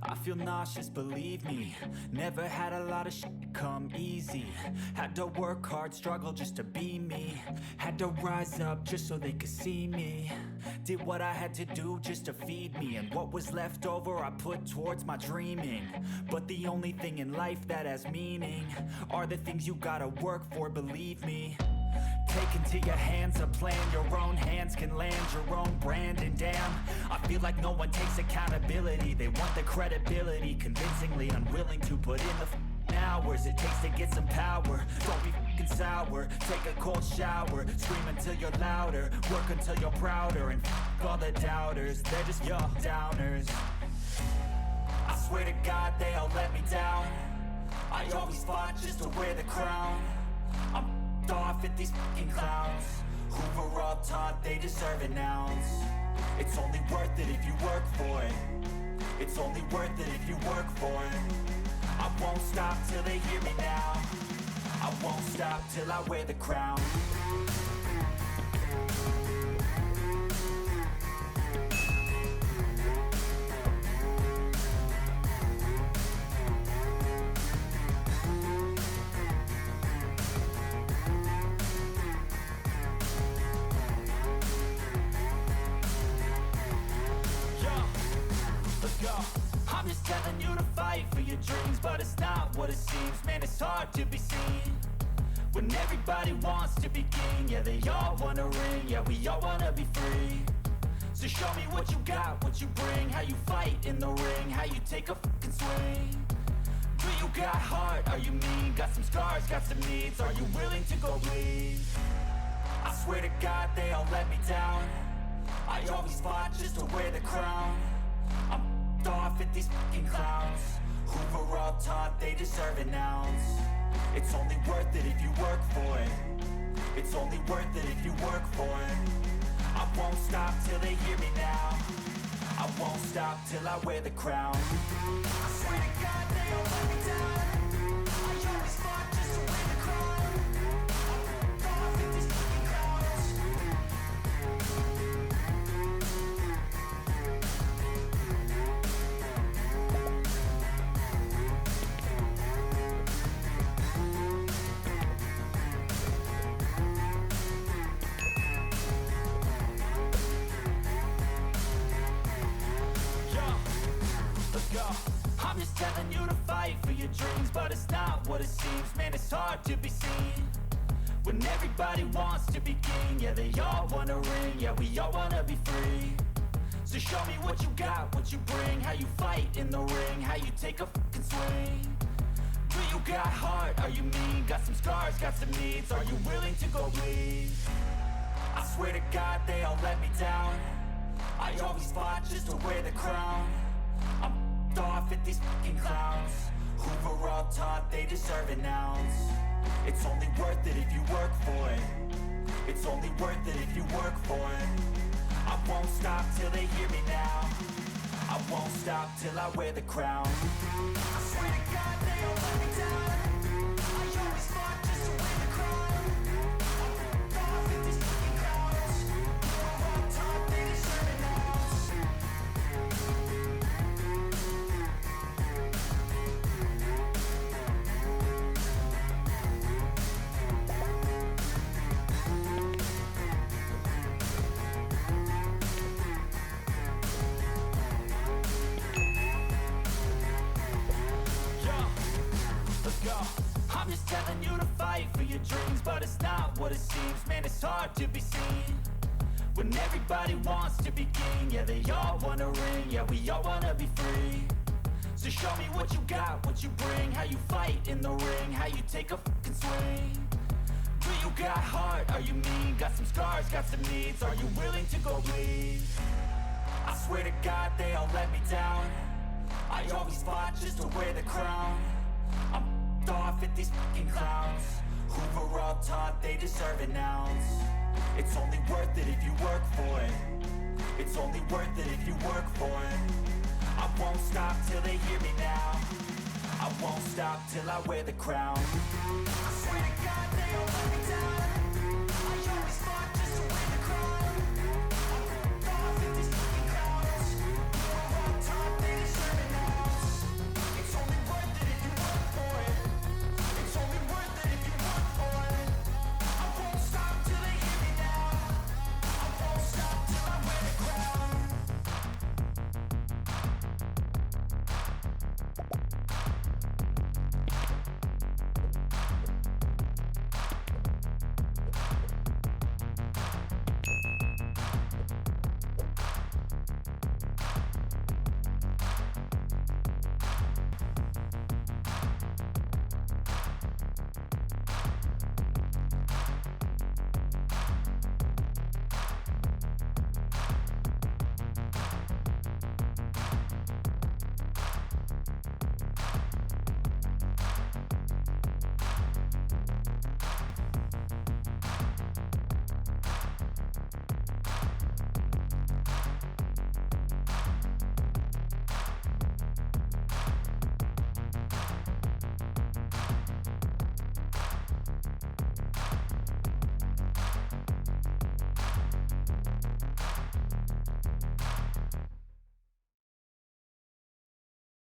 I feel nauseous, believe me. Never had a lot of shit come easy. Had to work hard, struggle just to be me. Had to rise up just so they could see me. Did what I had to do just to feed me. And what was left over I put towards my dreaming. But the only thing in life that has meaning are the things you gotta work for, believe me. Take into your hands a plan, your own hands can land your own brand. And damn, I feel like no one takes accountability. They want the credibility, convincingly unwilling to put in the hours it takes to get some power. Don't be f***ing sour, take a cold shower. Scream until you're louder, work until you're prouder. And f*** all the doubters, they're just your downers. I swear to God they all let me down. I always fought just to wear the crown. I'm off at these fucking clowns who were all taught they deserve an ounce. It's only worth it if you work for it. It's only worth it if you work for it. I won't stop till they hear me now. I won't stop till I wear the crown. I'm just telling you to fight for your dreams, but it's not what it seems. Man, it's hard to be seen when everybody wants to be king. Yeah, they all wanna ring, yeah, we all wanna be free. So show me what you got, what you bring, how you fight in the ring, how you take a fucking swing. Do you got heart, are you mean? Got some scars, got some needs, are you willing to go bleed? I swear to God they all let me down. I always fought just to wear the crown. I'm off at these fucking clowns who were all taught they deserve an ounce. It's only worth it if you work for it. It's only worth it if you work for it. I won't stop till they hear me now. I won't stop till I wear the crown. I swear to God they all let me down. I always fought just to wear the crown. I'm off at these fucking clowns. I'm just telling you to fight for your dreams, but it's not what it seems. Man, it's hard to be seen when everybody wants to be king. Yeah, they all wanna ring, yeah, we all wanna be free. So show me what you got, what you bring, how you fight in the ring, how you take a fucking swing. Do you got heart, are you mean? Got some scars, got some needs, are you willing to go bleed? I swear to God they all let me down. I always fought just to wear the crown. I'm off at these fucking clowns who were all taught they deserve an ounce. It's only worth it if you work for it. It's only worth it if you work for it. I won't stop till they hear me now. I won't stop till I wear the crown. I swear to God they all let me down. I always fought just to wear the crown. I'm off at these fucking clowns who were all taught they deserve an ounce. I'm just telling you to fight for your dreams, but it's not what it seems. Man, it's hard to be seen when everybody wants to be king. Yeah, they all wanna ring, yeah, we all wanna be free. So show me what you got, what you bring, how you fight in the ring, how you take a fucking swing. Do you got heart, are you mean? Got some scars, got some needs, are you willing to go bleed? I swear to God they all let me down. I always fought just to wear the crown. I'm off at these fucking clowns who were all taught they deserve an ounce. It's only worth it if you work for it. It's only worth it if you work for it. I won't stop till they hear me now. I won't stop till I wear the crown. I swear to God they all let me down. I always fought